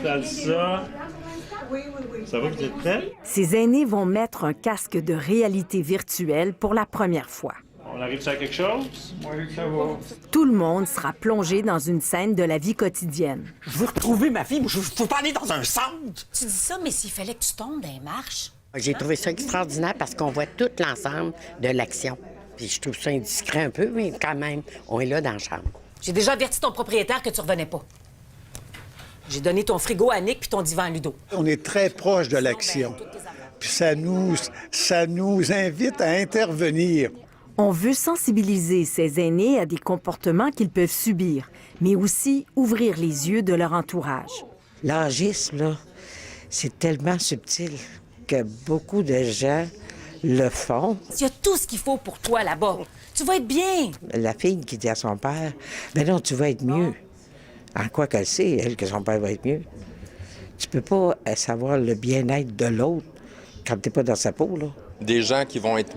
Ça va, vous êtes prêts? Ces aînés vont mettre un casque de réalité virtuelle pour la première fois. On arrive à quelque chose? Oui, ça va. Tout le monde sera plongé dans une scène de la vie quotidienne. Je veux retrouver ma fille, je veux pas aller dans un centre. Tu dis ça, mais s'il fallait que tu tombes dans les marches. J'ai trouvé ça extraordinaire parce qu'on voit tout l'ensemble de l'action. Puis je trouve ça indiscret un peu, mais quand même, on est là dans la chambre. J'ai déjà averti ton propriétaire que tu revenais pas. J'ai donné ton frigo à Nick puis ton divan à Ludo. On est très proche de l'action. Puis ça nous invite à intervenir. On veut sensibiliser ces aînés à des comportements qu'ils peuvent subir, mais aussi ouvrir les yeux de leur entourage. L'agisme, là, c'est tellement subtil que beaucoup de gens le font. Il y a tout ce qu'il faut pour toi là-bas. Tu vas être bien. La fille qui dit à son père, « Ben non, tu vas être mieux. » En quoi qu'elle sait, elle, que son père va être mieux. Tu peux pas savoir le bien-être de l'autre quand t'es pas dans sa peau, là. Des gens qui vont être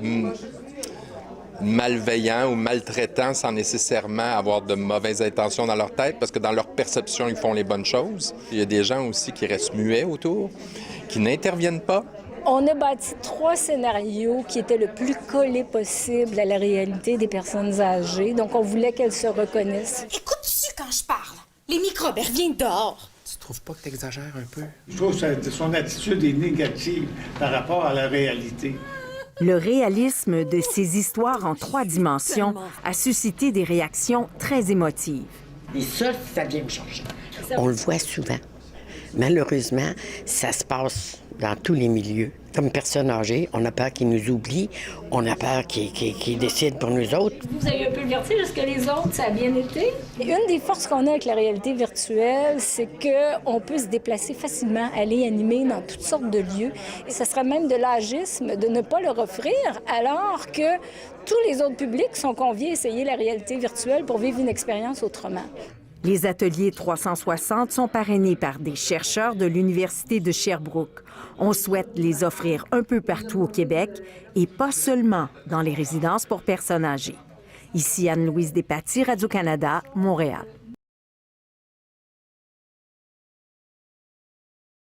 malveillants ou maltraitants sans nécessairement avoir de mauvaises intentions dans leur tête, parce que dans leur perception, ils font les bonnes choses. Il y a des gens aussi qui restent muets autour, qui n'interviennent pas. On a bâti 3 scénarios qui étaient le plus collés possible à la réalité des personnes âgées. Donc, on voulait qu'elles se reconnaissent. Écoute-tu quand je parle? Les microbes, reviens dehors. Tu trouves pas que t'exagères un peu? Je trouve que son attitude est négative par rapport à la réalité. Le réalisme de ces histoires en 3 dimensions a suscité des réactions très émotives. Et ça vient me changer. On le voit souvent. Malheureusement, ça se passe dans tous les milieux. Comme personne âgée, on a peur qu'ils nous oublient, on a peur qu'ils décident pour nous autres. Vous avez un peu le vertige, est-ce que les autres, ça a bien été? Une des forces qu'on a avec la réalité virtuelle, c'est qu'on peut se déplacer facilement, aller animer dans toutes sortes de lieux. Et ça serait même de l'agisme de ne pas leur offrir, alors que tous les autres publics sont conviés à essayer la réalité virtuelle pour vivre une expérience autrement. Les ateliers 360 sont parrainés par des chercheurs de l'Université de Sherbrooke. On souhaite les offrir un peu partout au Québec et pas seulement dans les résidences pour personnes âgées. Ici Anne-Louise Despatie, Radio-Canada, Montréal.